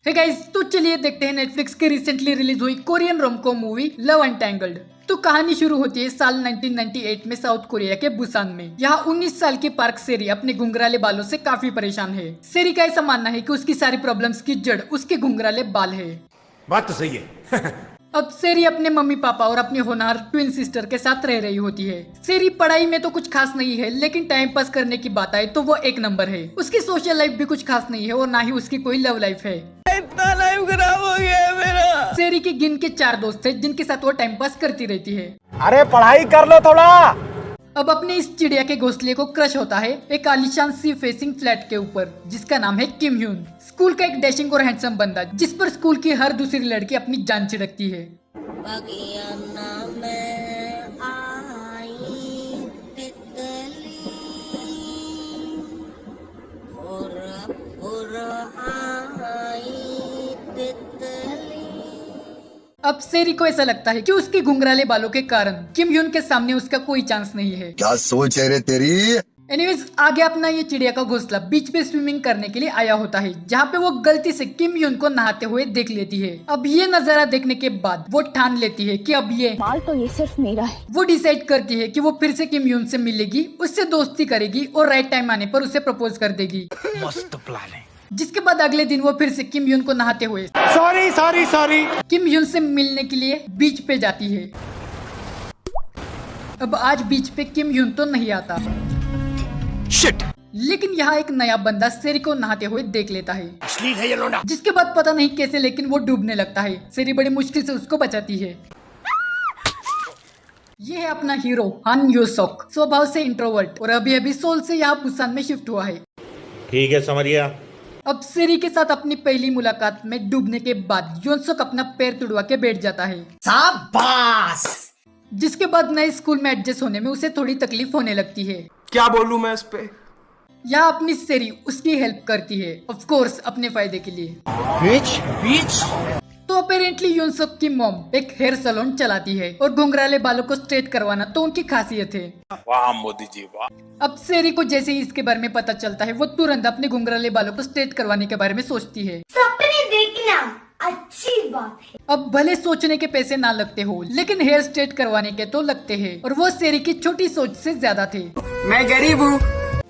Hey guys, तो चलिए देखते हैं नेटफ्लिक्स के रिसेंटली रिलीज हुई कोरियन रोमकॉम मूवी लव अनटैंगल्ड। तो कहानी शुरू होती है साल 1998 में साउथ कोरिया के बुसान में। यहाँ 19 साल की पार्क सेरी अपने घुंघराले बालों से काफी परेशान है। सेरी का ऐसा मानना है कि उसकी सारी प्रॉब्लम्स की जड़ उसके घुंघराले बाल है। बात तो सही है। अब सेरी अपने मम्मी पापा और अपनी होनहार ट्विन सिस्टर के साथ रह रही होती है। सेरी पढ़ाई में तो कुछ खास नहीं है, लेकिन टाइम पास करने की बात आए तो वो एक नंबर है। उसकी सोशल लाइफ भी कुछ खास नहीं है और ना ही उसकी कोई लव लाइफ है। इतना लाइफ खराब हो गया है मेरा। सेरी की गिन के 4 दोस्त थे जिनके साथ वो टाइम पास करती रहती है। अरे पढ़ाई कर लो थोड़ा। अब अपने इस चिड़िया के घोंसले को क्रश होता है एक आलीशान सी फेसिंग फ्लैट के ऊपर जिसका नाम है किम ह्यून। स्कूल का एक डैशिंग और हैंडसम बंदा जिस पर स्कूल की हर दूसरी लड़की अपनी जान छिड़कती है। अब सेरी को ऐसा लगता है कि उसके घुंघराले बालों के कारण किम ह्यून के सामने उसका कोई चांस नहीं है। क्या सोच है रे तेरी। एनीवेज, आगे अपना ये चिड़िया का घोंसला बीच पे स्विमिंग करने के लिए आया होता है, जहाँ पे वो गलती से किम ह्यून को नहाते हुए देख लेती है। अब ये नजारा देखने के बाद वो ठान लेती है कि अब ये माल तो ये सिर्फ मेरा है। वो डिसाइड करती है कि वो फिर से किम ह्यून से मिलेगी, उससे दोस्ती करेगी और राइट टाइम आने पर उसे प्रपोज कर देगी। मस्त प्लान है। जिसके बाद अगले दिन वो फिर से किम ह्यून को नहाते हुए सॉरी किम ह्यून से मिलने के लिए बीच पे जाती है। अब आज बीच पे किम ह्यून तो नहीं आता, शिट। लेकिन यहाँ एक नया बंदा सेरी को नहाते हुए देख लेता है। अश्लील है ये लोंडा। जिसके बाद पता नहीं कैसे लेकिन वो डूबने लगता है। सेरी बड़ी मुश्किल से उसको बचाती है। ये है अपना हीरो हान योसोक, स्वभाव से इंट्रोवर्ट और अभी अभी सोल से यहाँ बुसान में शिफ्ट हुआ है। ठीक है, समझ गया। अब सेरी के साथ अपनी पहली मुलाकात में डूबने के बाद योनसोक अपना पैर तुड़वा के बैठ जाता है। शाबाश। जिसके बाद नए स्कूल में एडजस्ट होने में उसे थोड़ी तकलीफ होने लगती है। क्या बोलूं मैं इस पे। यहाँ अपनी सेरी उसकी हेल्प करती है, ऑफ कोर्स अपने फायदे के लिए। बीच तो अपेरेंटली योनसोक की मॉम एक हेयर सैलून चलाती है और घुंघराले बालों को स्ट्रेट करवाना तो उनकी खासियत है। वाह मोदी जी वाह। अब सेरी को जैसे ही इसके बारे में पता चलता है वो तुरंत अपने घुंघराले बालों को स्ट्रेट करवाने के बारे में सोचती है। सपने देखना अच्छी बात है। अब भले सोचने के पैसे ना लगते हो, लेकिन हेयर स्ट्रेट करवाने के तो लगते हैं और वो सेरी की छोटी सोच से ज्यादा थे। मैं गरीब हूँ।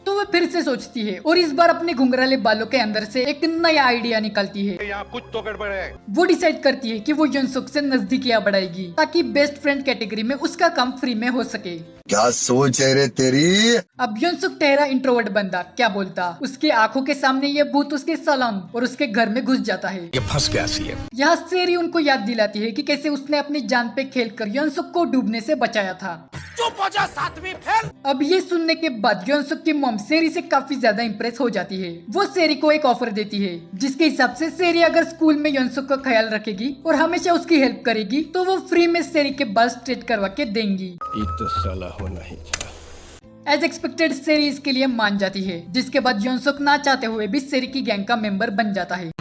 तो वो फिर से सोचती है और इस बार अपने घुंघराले बालों के अंदर से एक नया आइडिया निकालती है। यहाँ कुछ तो गड़बड़ है। वो डिसाइड करती है कि वो योनसुक से नजदीकियां बढ़ाएगी ताकि बेस्ट फ्रेंड कैटेगरी में उसका काम फ्री में हो सके। क्या सोच है रे तेरी। अब योनसुक ठहरा इंट्रोवर्ट बंदा क्या बोलता, उसकी आंखों के सामने ये भूत उसके सैलून और उसके घर में घुस जाता है। ये फंस गया सी है। यहाँ सेरी उनको याद दिलाती है कि कैसे उसने अपनी जान पे खेलकर योनसुक को डूबने से बचाया था। चुप हो जा, सातवीं फेल। अब ये सुनने के बाद योनसुक की मॉम सेरी से काफी ज्यादा इंप्रेस हो जाती है। वो सेरी को एक ऑफर देती है जिसके हिसाब से सेरी अगर स्कूल में योनसुक का ख्याल रखेगी और हमेशा उसकी हेल्प करेगी तो वो फ्री में सेरी के बाल स्ट्रेट करवा के देंगी। तो साला होना ही था। एज एक्सपेक्टेड सेरी इसके लिए मान जाती है, जिसके बाद योनसुक ना चाहते हुए भी सेरी की गैंग का मेंबर बन जाता है।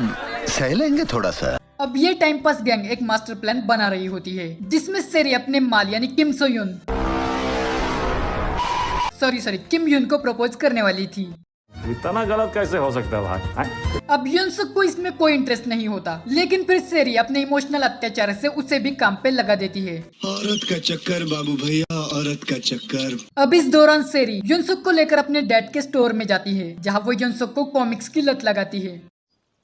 सह लेंगे थोड़ा सा। अब ये टाइम पास गैंग एक मास्टर प्लान बना रही होती है जिसमें सेरी अपने माल यानी किम ह्यून को प्रपोज करने वाली थी। इतना गलत कैसे हो सकता है भाई। अब योनसुक को इसमें कोई इंटरेस्ट नहीं होता, लेकिन फिर सेरी अपने इमोशनल अत्याचार से उसे भी काम पे लगा देती है। औरत का चक्कर बाबू भैया, औरत का चक्कर। अब इस दौरान सेरी योनसुक को लेकर अपने डैड के स्टोर में जाती है जहाँ वो योनसुक को कॉमिक्स की लत लगाती है।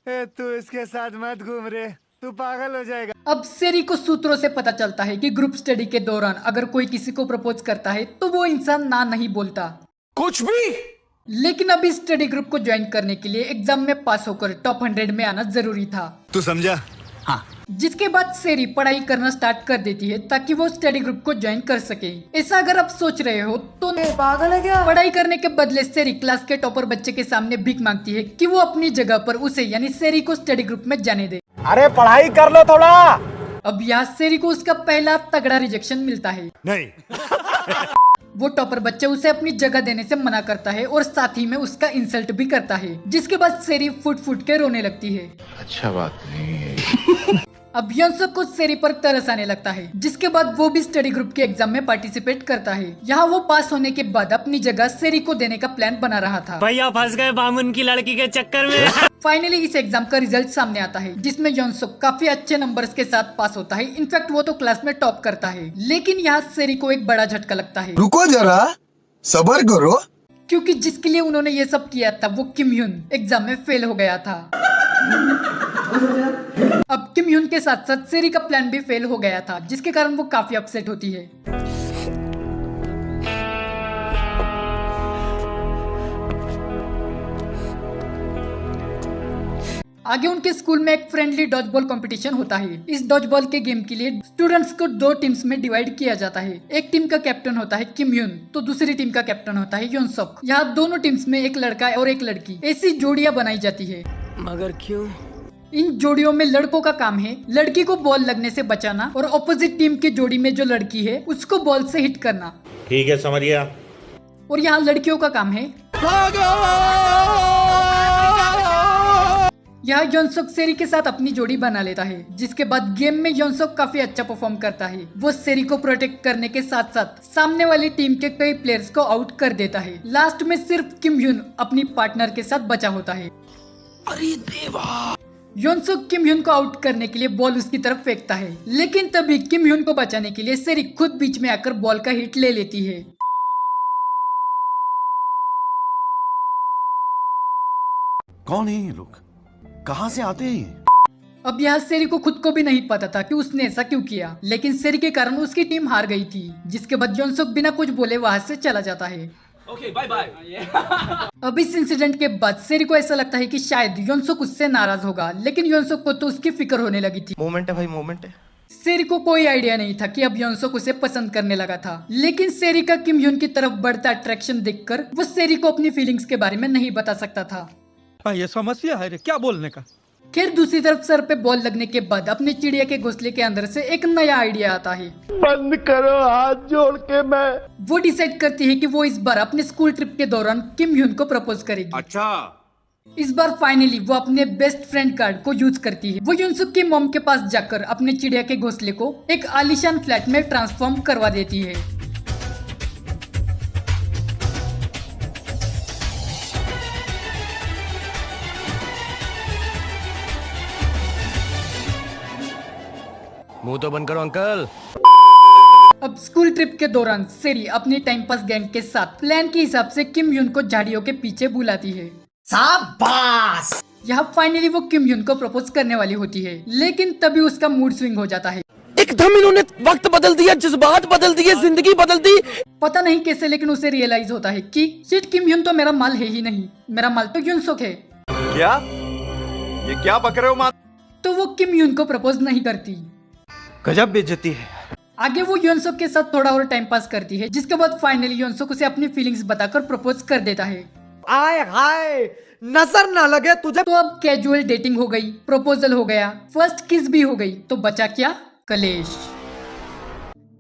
तू इसके साथ मत घूम रे, तू पागल हो जाएगा। अब सेरी को सूत्रों से पता चलता है कि ग्रुप स्टडी के दौरान अगर कोई किसी को प्रपोज करता है तो वो इंसान ना नहीं बोलता कुछ भी। लेकिन अब इस स्टडी ग्रुप को ज्वाइन करने के लिए एग्जाम में पास होकर टॉप 100 में आना जरूरी था। तू समझा। जिसके बाद सेरी पढ़ाई करना स्टार्ट कर देती है ताकि वो स्टडी ग्रुप को ज्वाइन कर सके। ऐसा अगर आप सोच रहे हो तो पागल है क्या। पढ़ाई करने के बदले सेरी क्लास के टॉपर बच्चे के सामने भीख मांगती है कि वो अपनी जगह पर उसे यानी सेरी को स्टडी ग्रुप में जाने दे। अरे पढ़ाई कर लो थोड़ा। अब यहाँ सेरी को उसका पहला तगड़ा रिजेक्शन मिलता है। नहीं। वो टॉपर बच्चे उसे अपनी जगह देने से मना करता है और साथ ही में उसका इंसल्ट भी करता है, जिसके बाद सेरी फुट फुट के रोने लगती है। अच्छा बात नहीं है। अब योनसुक को सेरी पर तरस आने लगता है, जिसके बाद वो भी स्टडी ग्रुप के एग्जाम में पार्टिसिपेट करता है। यहाँ वो पास होने के बाद अपनी जगह सेरी को देने का प्लान बना रहा था। भैया फंस गए बामुन की लड़की के चक्कर में। फाइनली इस एग्जाम का रिजल्ट सामने आता है, जिसमें योनसुक काफी अच्छे नंबर्स के साथ पास होता है। इनफैक्ट वो तो क्लास में टॉप करता है। लेकिन यहाँ सेरी को एक बड़ा झटका लगता है। रुको जरा, सबर करो। क्योंकि जिसके लिए उन्होंने ये सब किया था वो किम ह्यून एग्जाम में फेल हो गया था। अब किम ह्यून के साथ साथ सेरी का प्लान भी फेल हो गया था, जिसके कारण वो काफी अपसेट होती है। आगे उनके स्कूल में एक फ्रेंडली डॉज बॉल कॉम्पिटिशन होता है। इस डॉज बॉल के गेम के लिए स्टूडेंट्स को 2 टीम्स में डिवाइड किया जाता है। एक टीम का कैप्टन होता है किम ह्यून, तो दूसरी टीम का कैप्टन होता है योनसुक। यहाँ दोनों टीम्स में एक लड़का और एक लड़की ऐसी जोड़ियां बनाई जाती है। मगर क्यों? इन जोड़ियों में लड़कों का काम है लड़की को बॉल लगने से बचाना और ऑपोजिट टीम की जोड़ी में जो लड़की है उसको बॉल से हिट करना। ठीक है समझ गया। और यहाँ लड़कियों का काम है यहाँ योनसुक सेरी के साथ अपनी जोड़ी बना लेता है। जिसके बाद गेम में योनसुक काफी अच्छा परफॉर्म करता है। वो सेरी को प्रोटेक्ट करने के साथ साथ सामने वाली टीम के कई प्लेयर्स को आउट कर देता है। लास्ट में सिर्फ किम ह्यून अपनी पार्टनर के साथ बचा होता है। अरे देवा। योनसुक किम ह्यून को आउट करने के लिए बॉल उसकी तरफ फेंकता है, लेकिन तभी किम ह्यून को बचाने के लिए सेरी खुद बीच में आकर बॉल का हिट ले लेती है। कौन है ये लोग, कहाँ से आते हैं? अब यहाँ सेरी को खुद को भी नहीं पता था कि उसने ऐसा क्यों किया, लेकिन सेरी के कारण उसकी टीम हार गई थी। जिसके बाद योनसुक बिना कुछ बोले वहां से चला जाता है। Okay bye bye. अब इस इंसिडेंट के बाद सेरी को ऐसा लगता है कि शायद योनसुक उससे नाराज होगा, लेकिन योनसुक को तो उसकी फिक्र होने लगी थी। मोमेंट है भाई, मोमेंट है। सेरी को कोई आइडिया नहीं था कि अब योनसुक उसे पसंद करने लगा था। लेकिन सेरी का किम ह्यून की तरफ बढ़ता अट्रैक्शन देखकर वो सेरी को अपनी फीलिंग्स के बारे में नहीं बता सकता था। ये समस्या है रे, क्या बोलने का। खैर दूसरी तरफ सर पे बॉल लगने के बाद अपने चिड़िया के घोंसले के अंदर से एक नया आइडिया आता है। बंद करो हाथ जोड़ के। मैं वो डिसाइड करती है कि वो इस बार अपने स्कूल ट्रिप के दौरान किम ह्यून को प्रपोज करेगी। अच्छा। इस बार फाइनली वो अपने बेस्ट फ्रेंड कार्ड को यूज करती है। वो योनसुक की मॉम के पास जाकर अपने चिड़िया के घोंसले को एक आलीशान फ्लैट में ट्रांसफॉर्म करवा देती है। मुंह तो बंद करो अंकल। अब स्कूल ट्रिप के दौरान सेरी अपनी टाइम पास गैंग के साथ प्लान के हिसाब से किम ह्यून को झाड़ियों के पीछे बुलाती है। शाबाश! यहाँ फाइनली वो किम ह्यून को प्रपोज करने वाली होती है, लेकिन तभी उसका मूड स्विंग हो जाता है। एकदम इन्होंने वक्त बदल दिया, जज्बात बदल दिए, जिंदगी बदल दी। पता नहीं कैसे, लेकिन उसे रियलाइज होता है कि शिट, किम ह्यून तो मेरा माल है ही नहीं, मेरा माल तो योनसुक है। क्या ये क्या बक रहे हो माँ? तो वो किम ह्यून को प्रपोज नहीं करती। गजब बेइज्जती है। आगे वो योनसुक के साथ थोड़ा और टाइम पास करती है, जिसके बाद फाइनली योनसुक उसे अपनी फीलिंग्स बताकर प्रपोज कर देता है। आय हाय, नजर ना लगे तुझे। तो अब कैजुअल डेटिंग हो गई, प्रपोजल हो गया, फर्स्ट किस भी हो गई, तो बचा क्या? कलेश।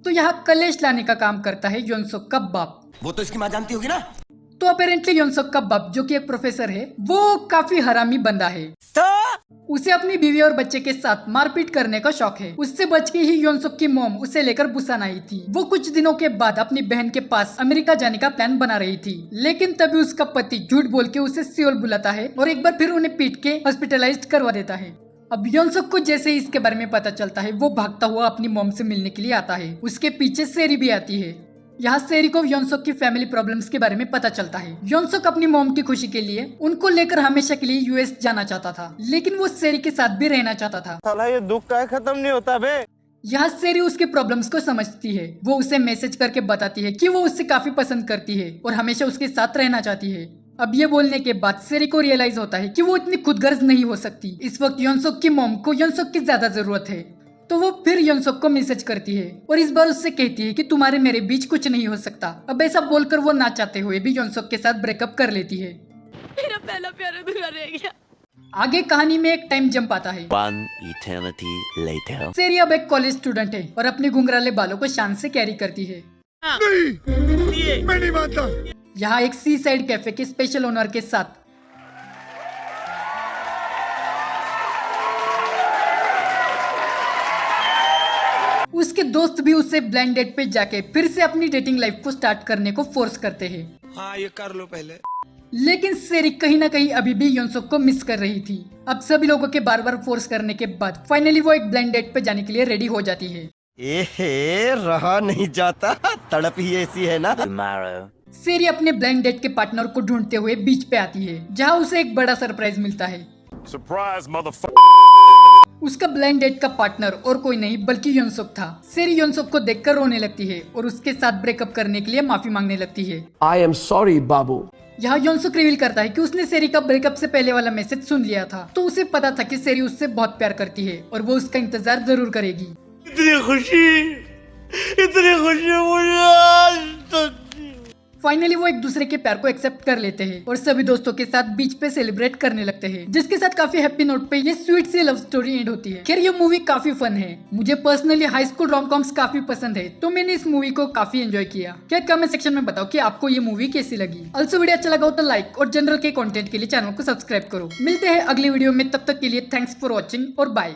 तो यहाँ कलेश लाने का काम करता है योनसुक का बाप। वो तो इसकी माँ जानती होगी ना। तो अपेरेंटली योनसुक का बाप, जो कि एक प्रोफेसर है, वो काफी हरामी बंदा है। उसे अपनी बीवी और बच्चे के साथ मारपीट करने का शौक है। उससे बच के ही योनसुक की मॉम उसे लेकर बुसान आई थी। वो कुछ दिनों के बाद अपनी बहन के पास अमेरिका जाने का प्लान बना रही थी, लेकिन तभी उसका पति झूठ बोल के उसे सियोल बुलाता है और एक बार फिर उन्हें पीट के हॉस्पिटलाइज्ड करवा देता है। अब योनसुक को जैसे ही इसके बारे में पता चलता है, वो भागता हुआ अपनी मॉम से मिलने के लिए आता है। उसके पीछे सेरी भी आती है। यहाँ सेरी को योनसुक की फैमिली प्रॉब्लम्स के बारे में पता चलता है। योनसुक अपनी मॉम की खुशी के लिए उनको लेकर हमेशा के लिए यूएस जाना चाहता था, लेकिन वो सेरी के साथ भी रहना चाहता था। साला ये दुख का खत्म नहीं होता बे। यहाँ सेरी उसकी प्रॉब्लम्स को समझती है। वो उसे मैसेज करके बताती है कि वो उससे काफी पसंद करती है और हमेशा उसके साथ रहना चाहती है। अब ये बोलने के बाद सेरी को रियलाइज होता है कि वो इतनी खुदगर्ज नहीं हो सकती। इस वक्त योनसुक की मॉम को योनसुक की ज्यादा जरूरत है। तो वो फिर योनसुक को मैसेज करती है और इस बार उससे कहती है कि तुम्हारे मेरे बीच कुछ नहीं हो सकता। अब ऐसा बोलकर वो ना चाहते हुए भी योनसुक के साथ ब्रेकअप कर लेती है। मेरा पहला प्यार अधूरा रह गया। आगे कहानी में एक टाइम जंप आता है। One eternity later. सेरी अब एक कॉलेज स्टूडेंट है और अपने घुंघराले बालों को शान से कैरी करती है। नहीं, मैं नहीं मानता। यहाँ एक सी साइड कैफे के स्पेशल ओनर के साथ उसके दोस्त भी उसे ब्लाइंड डेट पे जाके फिर से अपनी डेटिंग लाइफ को स्टार्ट करने को फोर्स करते हैं। हाँ ये कर लो पहले। लेकिन सेरी कहीं ना कहीं अभी भी योनसुक को मिस कर रही थी। अब सभी लोगों के बार बार फोर्स करने के बाद फाइनली वो एक ब्लाइंड डेट पे जाने के लिए रेडी हो जाती है। रहा नहीं जाता, तड़प ही ऐसी है ना। Tomorrow. सेरी अपने ब्लाइंड डेट के पार्टनर को ढूंढते हुए बीच पे आती है, जहाँ उसे एक बड़ा सरप्राइज मिलता है। Surprise motherfucker. उसका ब्लाइंड डेट का पार्टनर और कोई नहीं बल्कि योनसुक था। सेरी योनसुक को देखकर रोने लगती है और उसके साथ ब्रेकअप करने के लिए माफी मांगने लगती है। I am sorry बाबू। यहाँ योनसुक रिवील करता है कि उसने सेरी का ब्रेकअप से पहले वाला मैसेज सुन लिया था, तो उसे पता था कि सेरी उससे बहुत प्यार करती है और वो उसका इंतजार जरूर करेगी। इतनी खुशी मुझे आज तक। फाइनली वो एक दूसरे के प्यार को एक्सेप्ट कर लेते हैं और सभी दोस्तों के साथ बीच पे सेलिब्रेट करने लगते हैं, जिसके साथ काफी हैप्पी नोट पे ये स्वीट सी लव स्टोरी एंड होती है। खैर ये मूवी काफी फन है। मुझे personally high school rom coms काफी पसंद है, तो मैंने इस मूवी को काफी एंजॉय किया। क्या कमेंट सेक्शन में बताओ कि आपको ये मूवी कैसी लगी। ऑल्सो वीडियो अच्छा लगा हो तो लाइक और जनरल के कंटेंट के लिए चैनल को सब्सक्राइब करो। मिलते हैं अगली वीडियो में, तब तक के लिए थैंक्स फॉर वॉचिंग और बाय।